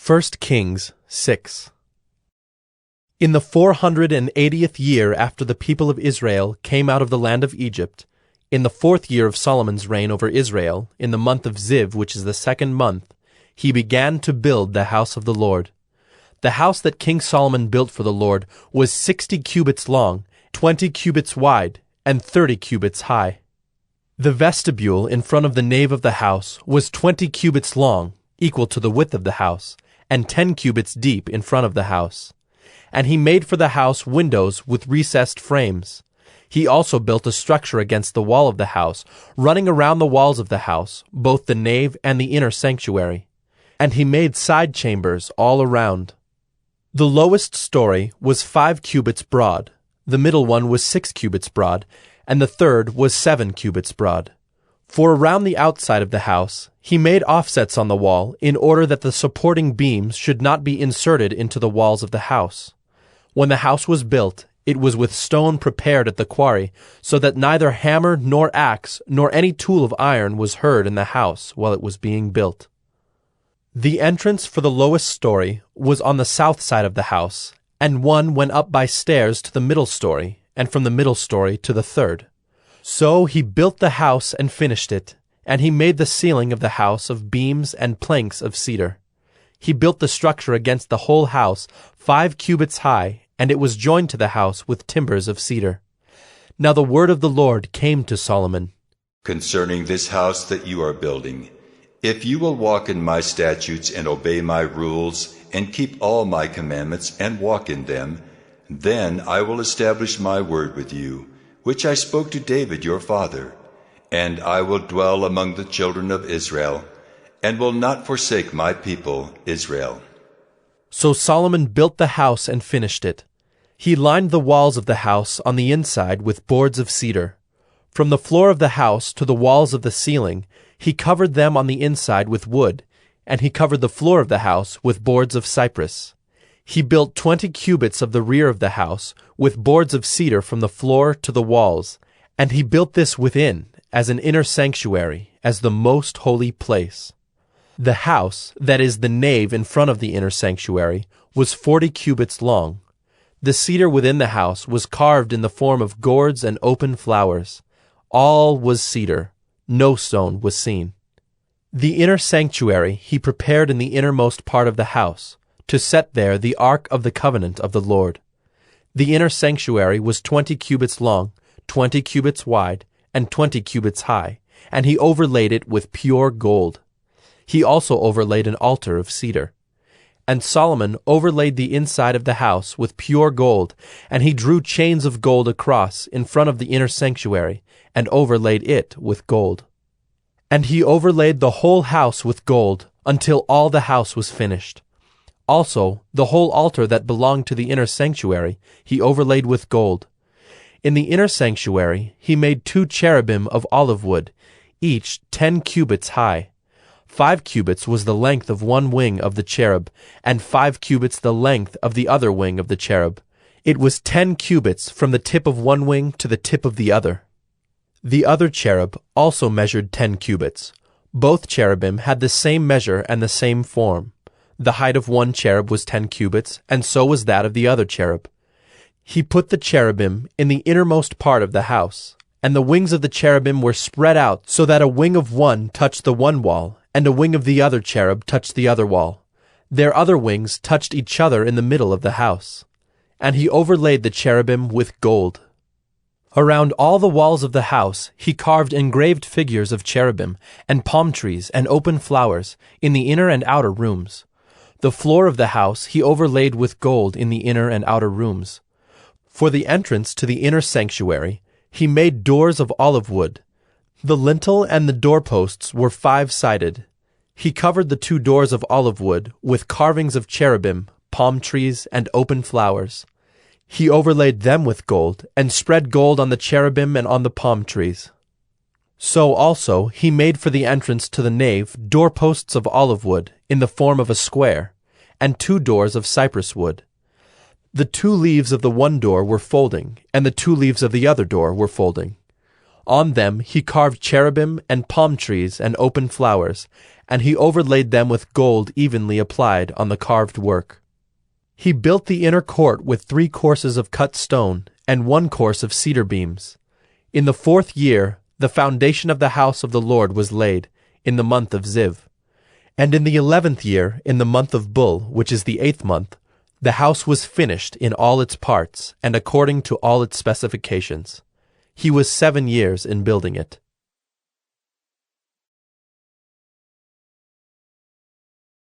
1 Kings 6. In the 480th year after the people of Israel came out of the land of Egypt, in the 4th year of Solomon's reign over Israel, in the month of Ziv, which is the 2nd month, he began to build the house of the Lord. The house that King Solomon built for the Lord was 60 cubits long, 20 cubits wide, and 30 cubits high. The vestibule in front of the nave of the house was 20 cubits long, equal to the width of the house, and 10 cubits deep in front of the house. And he made for the house windows with recessed frames. He also built a structure against the wall of the house, running around the walls of the house, both the nave and the inner sanctuary. And he made side chambers all around. The lowest story was 5 cubits broad, the middle one was 6 cubits broad, and the third was 7 cubits broad. For around the outside of the house, he made offsets on the wall in order that the supporting beams should not be inserted into the walls of the house. When the house was built, it was with stone prepared at the quarry, so that neither hammer nor axe nor any tool of iron was heard in the house while it was being built. The entrance for the lowest story was on the south side of the house, and one went up by stairs to the middle story, and from the middle story to the third. So he built the house and finished it, and he made the ceiling of the house of beams and planks of cedar. He built the structure against the whole house 5 cubits high, and it was joined to the house with timbers of cedar. Now the word of the Lord came to Solomon. Concerning this house that you are building, if you will walk in my statutes and obey my rules, and keep all my commandments and walk in them, then I will establish my word with you, which I spoke to David your father, and I will dwell among the children of Israel, and will not forsake my people Israel. So Solomon built the house and finished it. He lined the walls of the house on the inside with boards of cedar. From the floor of the house to the walls of the ceiling, he covered them on the inside with wood, and he covered the floor of the house with boards of cypress. He built 20 cubits of the rear of the house with boards of cedar from the floor to the walls, and he built this within as an inner sanctuary, as the most holy place. The house, that is the nave in front of the inner sanctuary, was 40 cubits long. The cedar within the house was carved in the form of gourds and open flowers. All was cedar. No stone was seen. The inner sanctuary he prepared in the innermost part of the house, to set there the ark of the covenant of the Lord. The inner sanctuary was 20 cubits long, 20 cubits wide, and 20 cubits high, and he overlaid it with pure gold. He also overlaid an altar of cedar. And Solomon overlaid the inside of the house with pure gold, and he drew chains of gold across in front of the inner sanctuary, and overlaid it with gold. And he overlaid the whole house with gold, until all the house was finished. Also, the whole altar that belonged to the inner sanctuary he overlaid with gold. In the inner sanctuary he made 2 cherubim of olive wood, each 10 cubits high. 5 cubits was the length of one wing of the cherub, and 5 cubits the length of the other wing of the cherub. It was 10 cubits from the tip of one wing to the tip of the other. The other cherub also measured 10 cubits. Both cherubim had the same measure and the same form. The height of one cherub was 10 cubits, and so was that of the other cherub. He put the cherubim in the innermost part of the house, and the wings of the cherubim were spread out so that a wing of one touched the one wall, and a wing of the other cherub touched the other wall. Their other wings touched each other in the middle of the house. And he overlaid the cherubim with gold. Around all the walls of the house he carved engraved figures of cherubim, and palm trees and open flowers, in the inner and outer rooms. The floor of the house he overlaid with gold in the inner and outer rooms. For the entrance to the inner sanctuary he made doors of olive wood. The lintel and the doorposts were 5-sided. He covered the 2 doors of olive wood with carvings of cherubim, palm trees, and open flowers. He overlaid them with gold, and spread gold on the cherubim and on the palm trees. So also he made for the entrance to the nave doorposts of olive wood in the form of a square, and 2 doors of cypress wood. The 2 leaves of the one door were folding, and the 2 leaves of the other door were folding. On them he carved cherubim and palm trees and open flowers, and he overlaid them with gold evenly applied on the carved work. He built the inner court with 3 courses of cut stone and 1 course of cedar beams. In the 4th year, the foundation of the house of the Lord was laid, in the month of Ziv. And in the 11th year, in the month of Bul, which is the 8th month, the house was finished in all its parts and according to all its specifications. He was 7 years in building it.